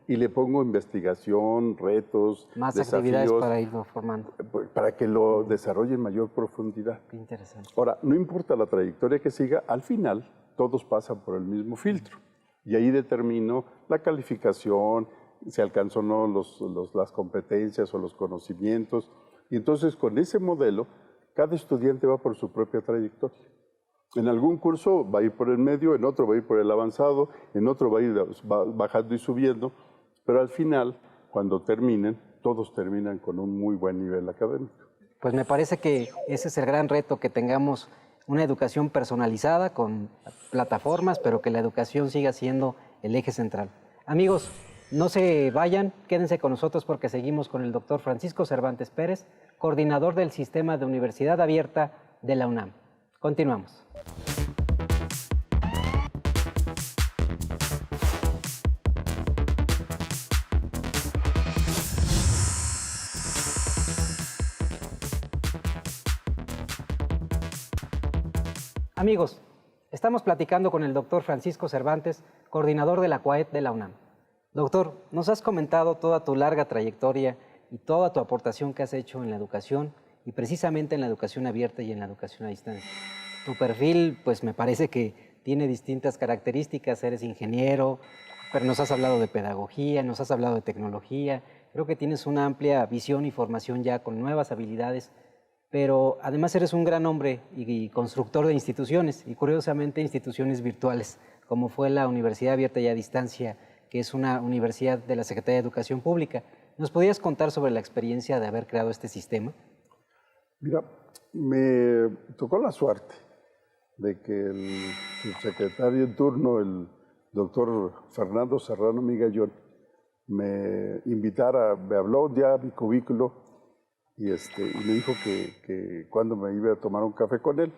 Y le pongo investigación, retos, más desafíos, actividades para irlo formando. Para que lo desarrolle en mayor profundidad. Qué interesante. Ahora, no importa la trayectoria que siga, al final todos pasan por el mismo filtro. Y ahí determino la calificación, si alcanzó o no las competencias o los conocimientos. Y entonces con ese modelo, cada estudiante va por su propia trayectoria. En algún curso va a ir por el medio, en otro va a ir por el avanzado, en otro va a ir bajando y subiendo, pero al final, cuando terminen, todos terminan con un muy buen nivel académico. Pues me parece que ese es el gran reto, que tengamos una educación personalizada con plataformas, pero que la educación siga siendo el eje central. Amigos, no se vayan, quédense con nosotros porque seguimos con el doctor Francisco Cervantes Pérez, coordinador del Sistema de Universidad Abierta de la UNAM. Continuamos. Amigos, estamos platicando con el doctor Francisco Cervantes, coordinador de la CUAED de la UNAM. Doctor, nos has comentado toda tu larga trayectoria y toda tu aportación que has hecho en la educación y precisamente en la educación abierta y en la educación a distancia. Tu perfil, pues me parece que tiene distintas características. Eres ingeniero, pero nos has hablado de pedagogía, nos has hablado de tecnología. Creo que tienes una amplia visión y formación ya con nuevas habilidades, pero además eres un gran hombre y constructor de instituciones, y curiosamente instituciones virtuales, como fue la Universidad Abierta y a Distancia, que es una universidad de la Secretaría de Educación Pública. ¿Nos podrías contar sobre la experiencia de haber creado este sistema? Mira, me tocó la suerte de que el subsecretario en turno, el doctor Fernando Serrano Migallón, me invitara, me habló un día a mi cubículo y me dijo que cuando me iba a tomar un café con él.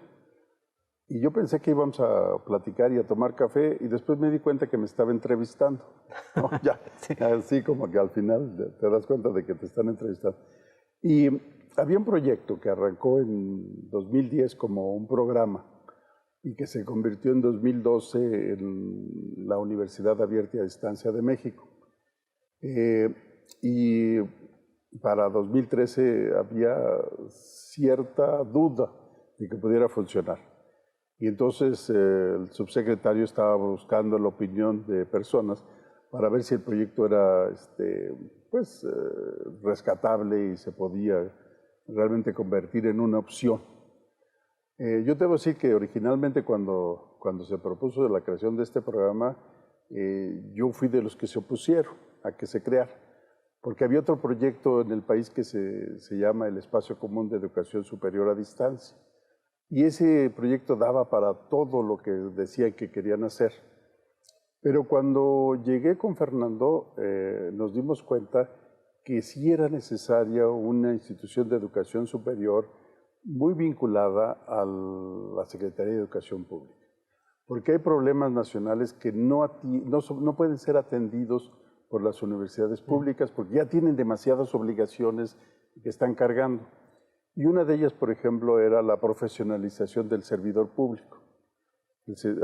Y yo pensé que íbamos a platicar y a tomar café y después me di cuenta que me estaba entrevistando. ¿No? Ya, sí. Así como que al final te das cuenta de que te están entrevistando. Y había un proyecto que arrancó en 2010 como un programa y que se convirtió en 2012 en la Universidad Abierta y a Distancia de México. Y para 2013 había cierta duda de que pudiera funcionar. Y entonces el subsecretario estaba buscando la opinión de personas para ver si el proyecto era rescatable y se podía realmente convertir en una opción. Yo debo decir que originalmente cuando se propuso la creación de este programa, yo fui de los que se opusieron a que se creara, porque había otro proyecto en el país que se llama el Espacio Común de Educación Superior a Distancia. Y ese proyecto daba para todo lo que decían que querían hacer. Pero cuando llegué con Fernando, nos dimos cuenta que sí era necesaria una institución de educación superior muy vinculada a la Secretaría de Educación Pública. Porque hay problemas nacionales que no pueden ser atendidos por las universidades públicas porque ya tienen demasiadas obligaciones que están cargando. Y una de ellas, por ejemplo, era la profesionalización del servidor público.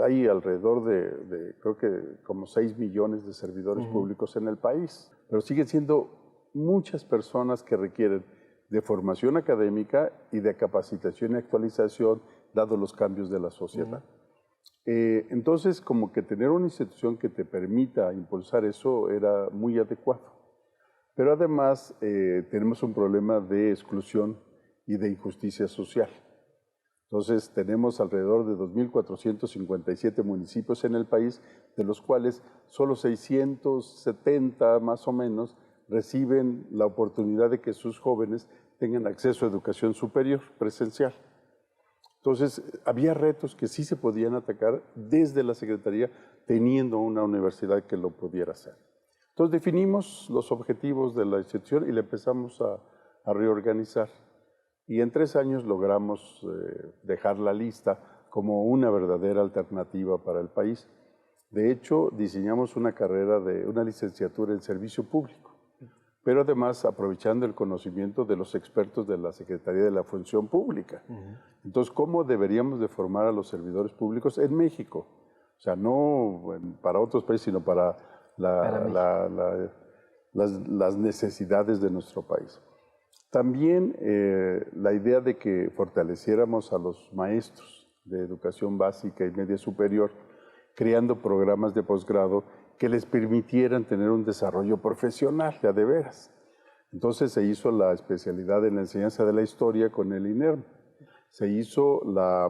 Hay alrededor de creo que como 6 millones de servidores públicos en el país, pero siguen siendo muchas personas que requieren de formación académica y de capacitación y actualización, dados los cambios de la sociedad. Entonces, como que tener una institución que te permita impulsar eso era muy adecuado. Pero además tenemos un problema de exclusión y de injusticia social. Entonces tenemos alrededor de 2.457 municipios en el país, de los cuales solo 670 más o menos reciben la oportunidad de que sus jóvenes tengan acceso a educación superior presencial. Entonces, había retos que sí se podían atacar desde la Secretaría, teniendo una universidad que lo pudiera hacer. Entonces, definimos los objetivos de la institución y le empezamos a reorganizar. Y en 3 años logramos dejarla lista como una verdadera alternativa para el país. De hecho, diseñamos una carrera de una licenciatura en servicio público, pero además aprovechando el conocimiento de los expertos de la Secretaría de la Función Pública. Entonces, ¿cómo deberíamos de formar a los servidores públicos en México? O sea, no para otros países, sino para las necesidades de nuestro país. También la idea de que fortaleciéramos a los maestros de educación básica y media superior, creando programas de posgrado que les permitieran tener un desarrollo profesional, ya de veras. Entonces se hizo la especialidad en la enseñanza de la historia con el INERM. Se hizo la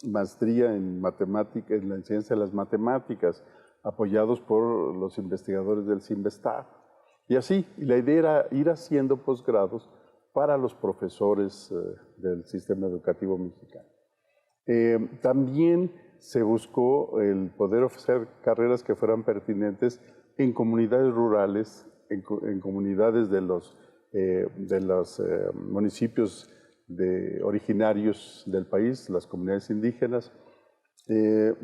maestría en matemática, en la enseñanza de las matemáticas, apoyados por los investigadores del CIMBESTAB. Y así, y la idea era ir haciendo posgrados para los profesores del sistema educativo mexicano. También se buscó el poder ofrecer carreras que fueran pertinentes en comunidades rurales, en comunidades de los municipios originarios del país, las comunidades indígenas.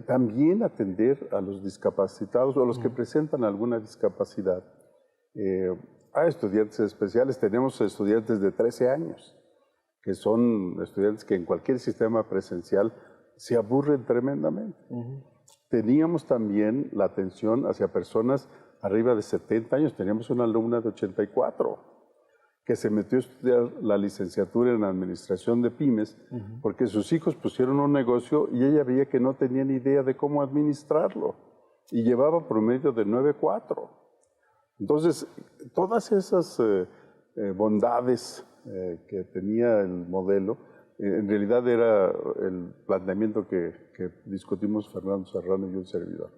También atender a los discapacitados o a los que presentan alguna discapacidad. A estudiantes especiales, tenemos estudiantes de 13 años, que son estudiantes que en cualquier sistema presencial se aburren tremendamente. Teníamos también la atención hacia personas arriba de 70 años. Teníamos una alumna de 84 que se metió a estudiar la licenciatura en Administración de Pymes porque sus hijos pusieron un negocio y ella veía que no tenía ni idea de cómo administrarlo y llevaba promedio de 9.4. Entonces, todas esas bondades que tenía el modelo, en realidad era el planteamiento que discutimos Fernando Serrano y un servidor.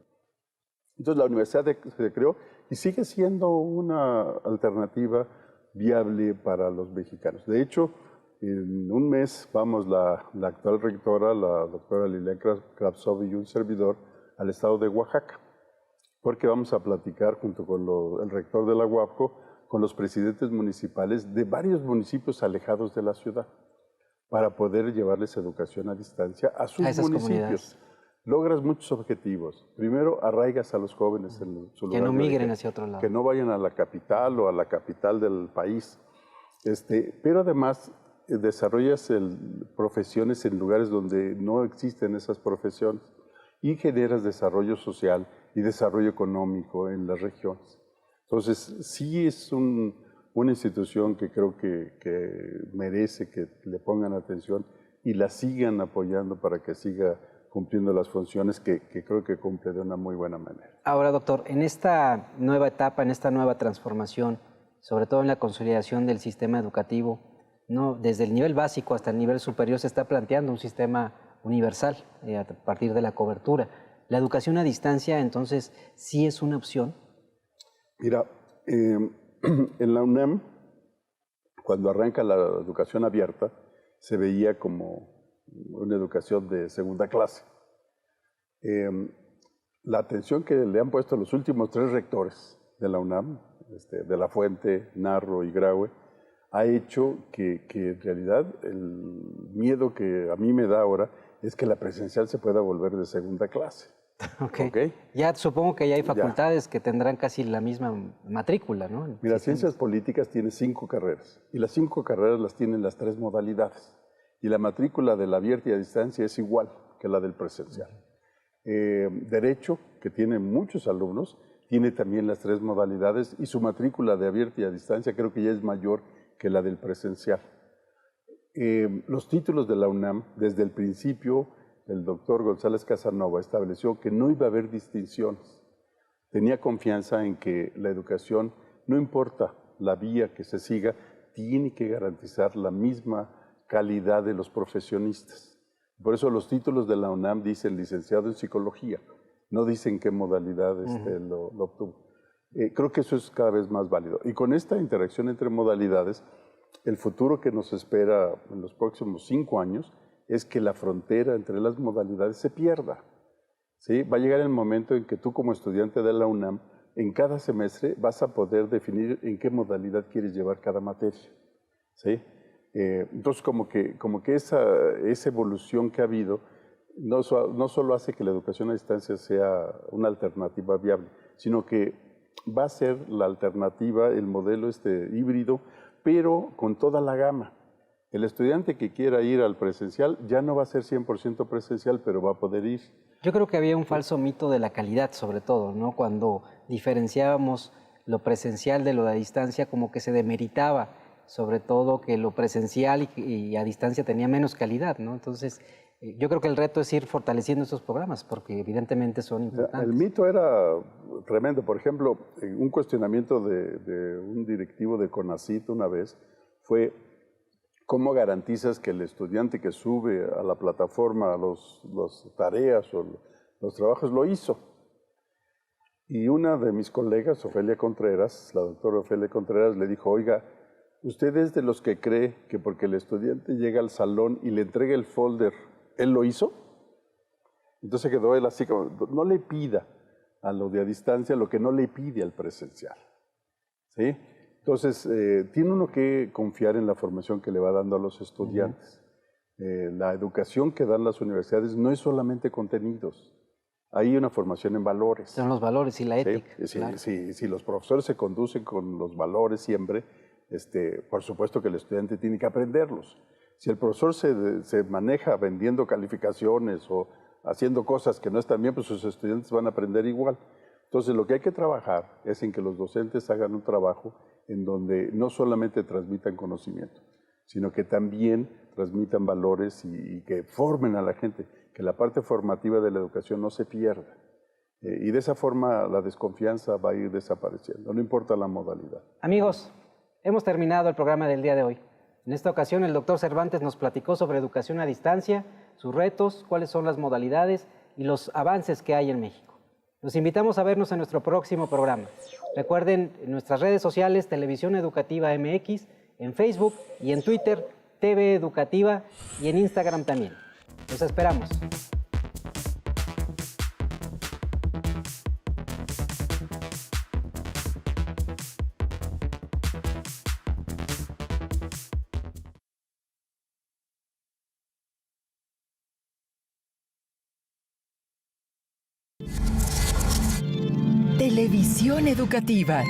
Entonces la universidad se creó y sigue siendo una alternativa viable para los mexicanos. De hecho, en un mes vamos la actual rectora, la doctora Lilian Kravtsov y un servidor, al estado de Oaxaca, porque vamos a platicar junto con el rector de la UAPCO con los presidentes municipales de varios municipios alejados de la ciudad, para poder llevarles educación a distancia a sus municipios. Comunidades. Logras muchos objetivos. Primero, arraigas a los jóvenes en su lugar. Que no migren hacia otro lado. Que no vayan a la capital o a la capital del país. Pero además, desarrollas profesiones en lugares donde no existen esas profesiones y generas desarrollo social y desarrollo económico en las regiones. Entonces, sí es una institución que creo que merece que le pongan atención y la sigan apoyando para que siga cumpliendo las funciones que creo que cumple de una muy buena manera. Ahora, doctor, en esta nueva etapa, en esta nueva transformación, sobre todo en la consolidación del sistema educativo, ¿no? Desde el nivel básico hasta el nivel superior se está planteando un sistema universal a partir de la cobertura. ¿La educación a distancia, entonces, sí es una opción? Mira, en la UNAM, cuando arranca la educación abierta, se veía como una educación de segunda clase. La atención que le han puesto los últimos 3 rectores de la UNAM, de La Fuente, Narro y Graue, ha hecho que en realidad el miedo que a mí me da ahora es que la presencial se pueda volver de segunda clase. Okay. Ya supongo que ya hay facultades que tendrán casi la misma matrícula, ¿no? Mira, Ciencias Políticas tiene 5 carreras y las 5 carreras las tienen las 3 modalidades y la matrícula de la abierta y a distancia es igual que la del presencial. Derecho, que tiene muchos alumnos, tiene también las 3 modalidades y su matrícula de abierta y a distancia creo que ya es mayor que la del presencial. Los títulos de la UNAM, desde el principio, el doctor González Casanova estableció que no iba a haber distinciones. Tenía confianza en que la educación, no importa la vía que se siga, tiene que garantizar la misma calidad de los profesionistas. Por eso los títulos de la UNAM dicen licenciado en psicología, no dicen qué modalidad lo obtuvo. Creo que eso es cada vez más válido. Y con esta interacción entre modalidades, el futuro que nos espera en los próximos 5 años es que la frontera entre las modalidades se pierda. ¿Sí? Va a llegar el momento en que tú como estudiante de la UNAM, en cada semestre vas a poder definir en qué modalidad quieres llevar cada materia. ¿Sí? Entonces, como que esa evolución que ha habido no solo hace que la educación a distancia sea una alternativa viable, sino que va a ser la alternativa, el modelo híbrido, pero con toda la gama. El estudiante que quiera ir al presencial ya no va a ser 100% presencial, pero va a poder ir. Yo creo que había un falso mito de la calidad, sobre todo, ¿no? Cuando diferenciábamos lo presencial de lo de a distancia, como que se demeritaba, sobre todo que lo presencial y a distancia tenía menos calidad, ¿no? Entonces, yo creo que el reto es ir fortaleciendo estos programas, porque evidentemente son importantes. El mito era tremendo. Por ejemplo, un cuestionamiento de un directivo de CONACYT una vez fue: ¿cómo garantizas que el estudiante que sube a la plataforma las tareas o los trabajos lo hizo? Y una de mis colegas, Ofelia Contreras, la doctora Ofelia Contreras, le dijo: oiga, ¿usted es de los que cree que porque el estudiante llega al salón y le entrega el folder, él lo hizo? Entonces quedó él así como: no le pida a lo de a distancia lo que no le pide al presencial. ¿Sí? Entonces, tiene uno que confiar en la formación que le va dando a los estudiantes. La educación que dan las universidades no es solamente contenidos, hay una formación en valores. Son los valores y la ética. Sí, claro. si los profesores se conducen con los valores siempre, por supuesto que el estudiante tiene que aprenderlos. Si el profesor se maneja vendiendo calificaciones o haciendo cosas que no están bien, pues sus estudiantes van a aprender igual. Entonces, lo que hay que trabajar es en que los docentes hagan un trabajo en donde no solamente transmitan conocimiento, sino que también transmitan valores y que formen a la gente, que la parte formativa de la educación no se pierda. Y de esa forma la desconfianza va a ir desapareciendo, no importa la modalidad. Amigos, hemos terminado el programa del día de hoy. En esta ocasión el doctor Cervantes nos platicó sobre educación a distancia, sus retos, cuáles son las modalidades y los avances que hay en México. Los invitamos a vernos en nuestro próximo programa. Recuerden en nuestras redes sociales Televisión Educativa MX, en Facebook y en Twitter TV Educativa y en Instagram también. Los esperamos. Televisión Educativa.